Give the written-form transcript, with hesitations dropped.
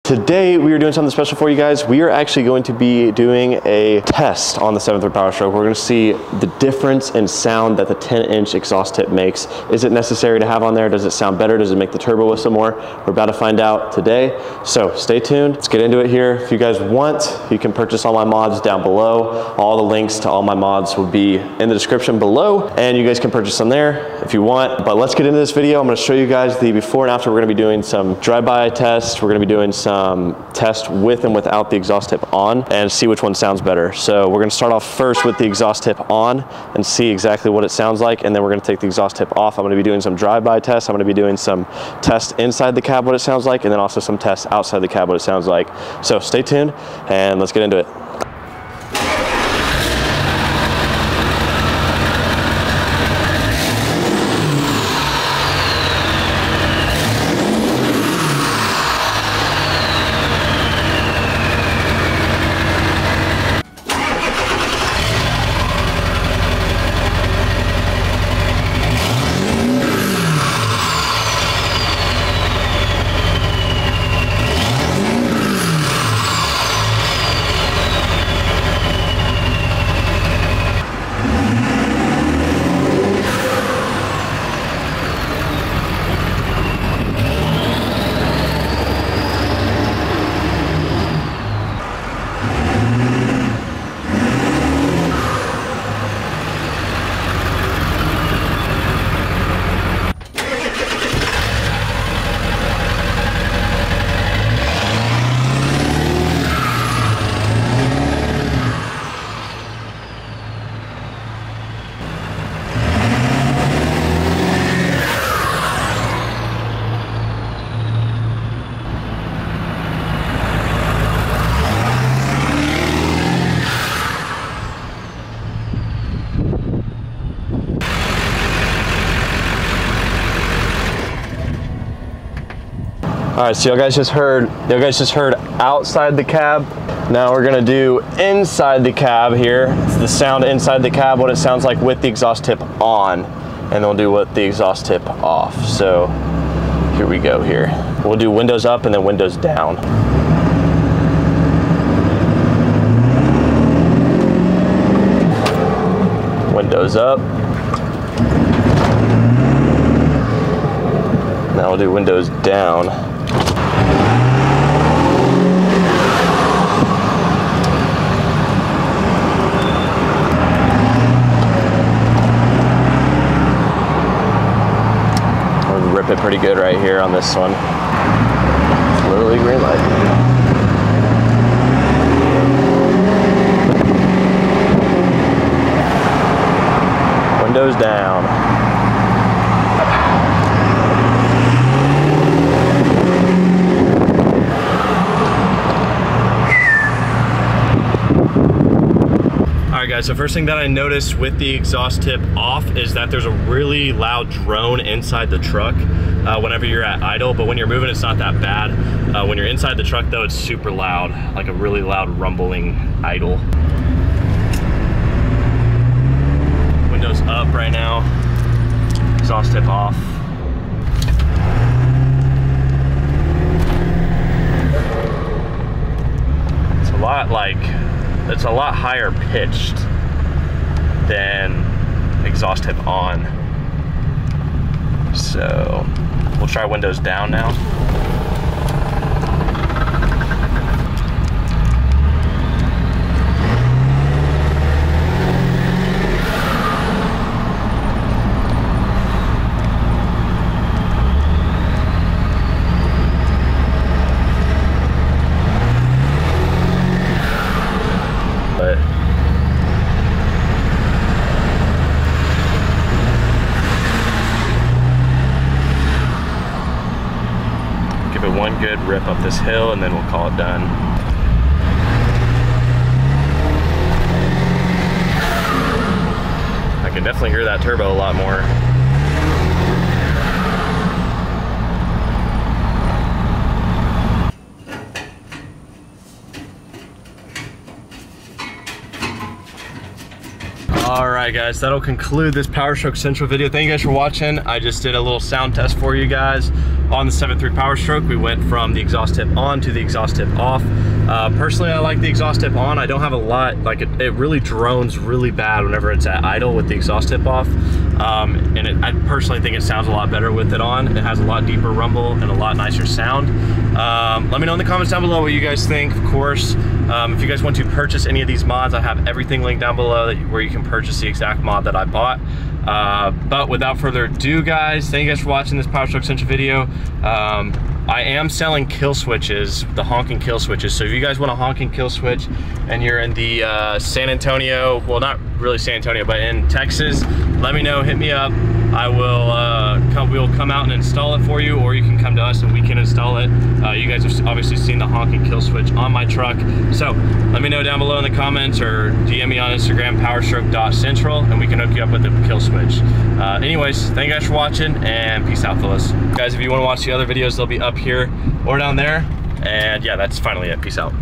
Today we are doing something special for you guys. We are actually going to be doing a test on the 7/3 Powerstroke. We're going to see the difference in sound that the 10-inch exhaust tip makes. Is it necessary to have on there? Does it sound better? Does it make the turbo whistle more? We're about to find out today. So stay tuned. Let's get into it here. If you guys want, you can purchase all my mods down below. All the links to all my mods will be in the description below, and you guys can purchase them there if you want. But let's get into this video. I'm going to show you guys the before and after. We're going to be doing some drive-by tests. We're going to be doing some test with and without the exhaust tip on and see which one sounds better. So we're going to start off first with the exhaust tip on and see exactly what it sounds like, and then we're going to take the exhaust tip off. I'm going to be doing some drive-by tests. I'm going to be doing some tests inside the cab what it sounds like, and then also some tests outside the cab what it sounds like. So stay tuned and let's get into it. All right, so y'all guys just heard outside the cab. Now we're gonna do inside the cab here. It's the sound inside the cab, what it sounds like with the exhaust tip on, and then we'll do with the exhaust tip off. So here we go here. We'll do windows up and then windows down. Windows up. Now we'll do windows down. Rip it pretty good right here on this one. It's literally green light. Windows down. All right guys, so first thing that I noticed with the exhaust tip off is that there's a really loud drone inside the truck whenever you're at idle, but when you're moving it's not that bad. When you're inside the truck though, it's super loud, like a really loud rumbling idle. Windows up right now, exhaust tip off. It's a lot higher pitched than exhaust tip on. So we'll try windows down now. Give it one good rip up this hill and then we'll call it done. I can definitely hear that turbo a lot more. All right, guys, that'll conclude this Powerstroke Central video. Thank you guys for watching. I just did a little sound test for you guys on the 7.3 Powerstroke. We went from the exhaust tip on to the exhaust tip off. Personally, I like the exhaust tip on. I don't have a lot, like it really drones really bad whenever it's at idle with the exhaust tip off. I personally think it sounds a lot better with it on. It has a lot deeper rumble and a lot nicer sound. Let me know in the comments down below what you guys think. Of course, if you guys want to purchase any of these mods, I have everything linked down below where you can purchase the exact mod that I bought. But without further ado, guys, thank you guys for watching this Powerstroke Central video. I am selling kill switches, the honking kill switches. So if you guys want a honking kill switch and you're in the San Antonio, well, not really San Antonio, but in Texas, let me know, hit me up. We'll come out and install it for you, or you can come to us and we can install it. You guys have obviously seen the honking kill switch on my truck. So let me know down below in the comments or DM me on Instagram, powerstroke.central, and we can hook you up with the kill switch. Anyways, thank you guys for watching, and peace out, fellas. Guys, if you want to watch the other videos, they'll be up here or down there. And yeah, that's finally it. Peace out.